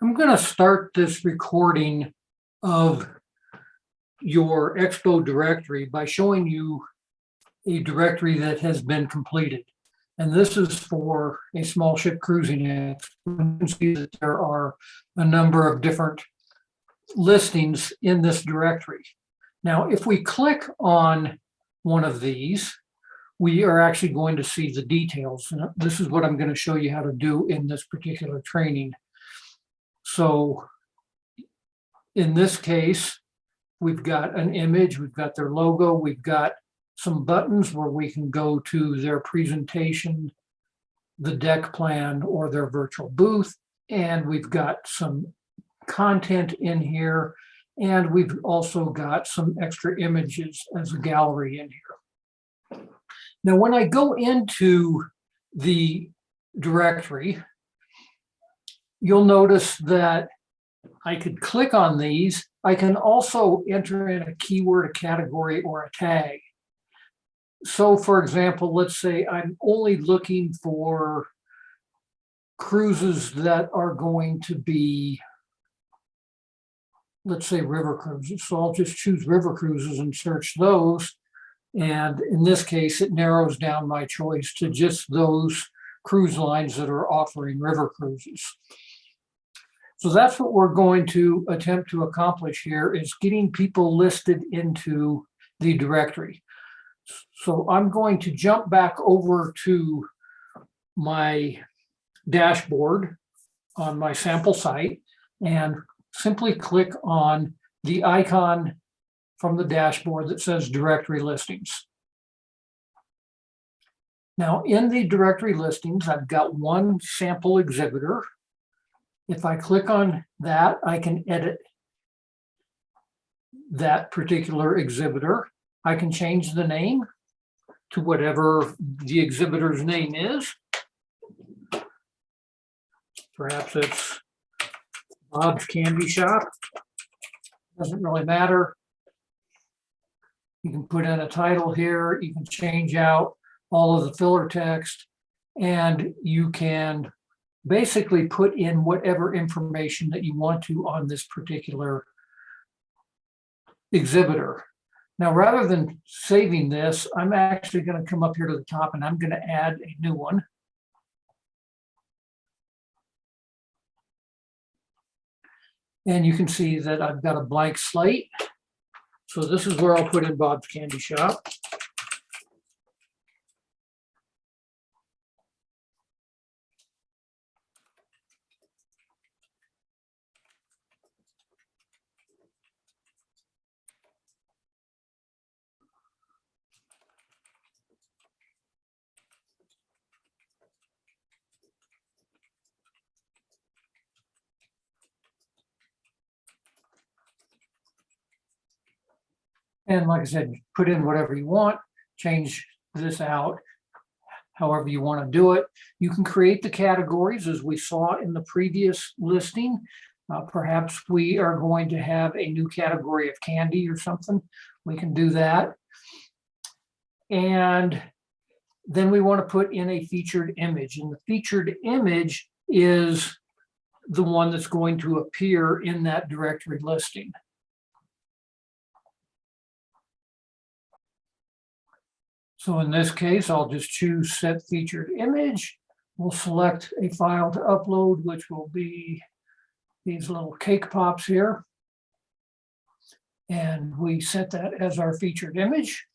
I'm going to start this recording of your Expo directory by showing you a directory that has been completed. And this is for a small ship cruising Expo. You can see that there are a number of different listings in this directory. Now, if we click on one of these, we are actually going to see the details. And this is what I'm going to show you how to do in this particular training. So in this case, we've got an image, we've got their logo, we've got some buttons where we can go to their presentation, the deck plan, or their virtual booth. And we've got some content in here. And we've also got some extra images as a gallery in here. Now, when I go into the directory, you'll notice that I could click on these. I can also enter in a keyword, a category, or a tag. So for example, let's say I'm only looking for cruises that are going to be, let's say, river cruises. So I'll just choose river cruises and search those. And in this case, it narrows down my choice to just those cruise lines that are offering river cruises. So that's what we're going to attempt to accomplish here, is getting people listed into the directory. So I'm going to jump back over to my dashboard on my sample site and simply click on the icon from the dashboard that says directory listings. Now in the directory listings, I've got one sample exhibitor. If I click on that, I can edit that particular exhibitor. I can change the name to whatever the exhibitor's name is. Perhaps it's Bob's Candy Shop. Doesn't really matter. You can put in a title here. You can change out all of the filler text, and you can basically put in whatever information that you want to on this particular exhibitor. Now, rather than saving this, I'm actually going to come up here to the top and I'm going to add a new one. And you can see that I've got a blank slate. So this is where I'll put in Bob's Candy Shop. And like I said, put in whatever you want, change this out however you want to do it. You can create the categories as we saw in the previous listing. Perhaps we are going to have a new category of candy or something. We can do that. And then we want to put in a featured image. And the featured image is the one that's going to appear in that directory listing. So in this case, I'll just choose set featured image. We'll select a file to upload, which will be these little cake pops here. And we set that as our featured image.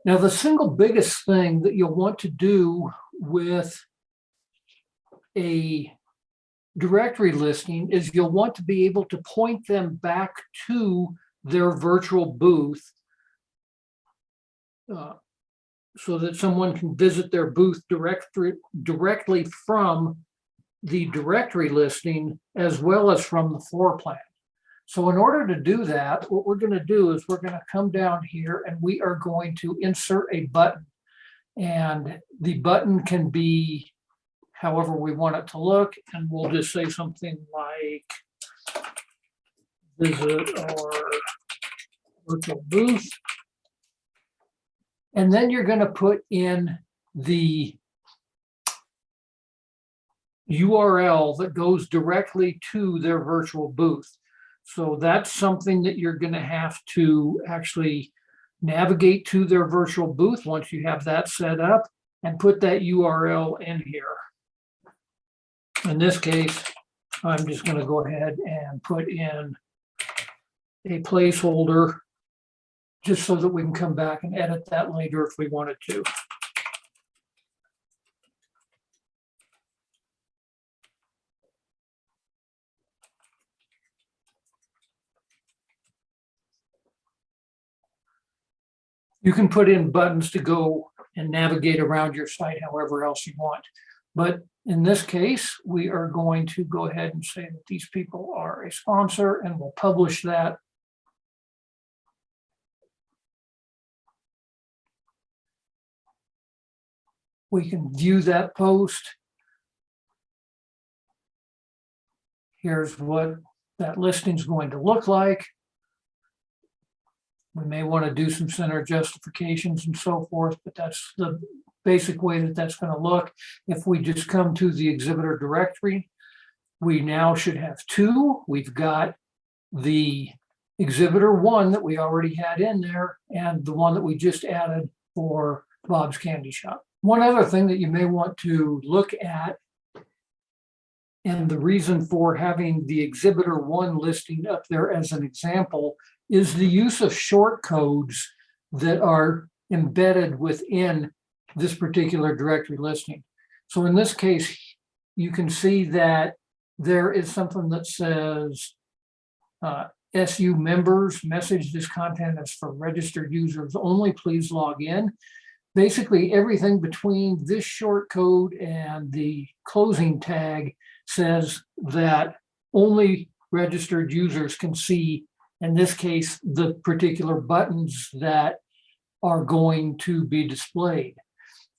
Now, the single biggest thing that you'll want to do with a directory listing is you'll want to be able to point them back to their virtual booth so that someone can visit their booth directly from the directory listing as well as from the floor plan. So in order to do that, what we're going to do is we're going to come down here and we are going to insert a button. And the button can be however we want it to look. And we'll just say something like visit our virtual booth. And then you're going to put in the URL that goes directly to their virtual booth. So that's something that you're going to have to actually navigate to their virtual booth once you have that set up and put that URL in here. In this case, I'm just going to go ahead and put in a placeholder just so that we can come back and edit that later if we wanted to. You can put in buttons to go and navigate around your site however else you want. But in this case, we are going to go ahead and say that these people are a sponsor, and we'll publish that. We can view that post. Here's what that listing is going to look like. We may want to do some center justifications and so forth, but that's the basic way that that's going to look. If we just come to the exhibitor directory, we now should have two. We've got the exhibitor one that we already had in there and the one that we just added for Bob's Candy Shop. One other thing that you may want to look at, and the reason for having the exhibitor one listing up there as an example, is the use of short codes that are embedded within this particular directory listing. So in this case, you can see that there is something that says SU members, message this content is for registered users only, please log in. Basically, everything between this short code and the closing tag says that only registered users can see, in this case, the particular buttons that are going to be displayed.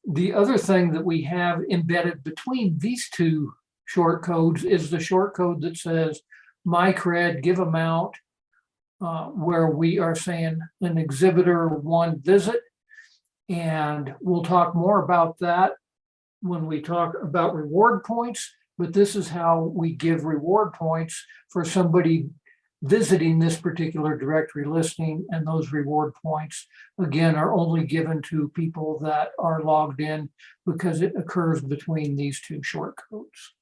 The other thing that we have embedded between these two short codes is the short code that says my cred give amount, where we are saying an exhibitor one visit. And we'll talk more about that when we talk about reward points, but this is how we give reward points for somebody visiting this particular directory listing. And those reward points, again, are only given to people that are logged in because it occurs between these two short codes.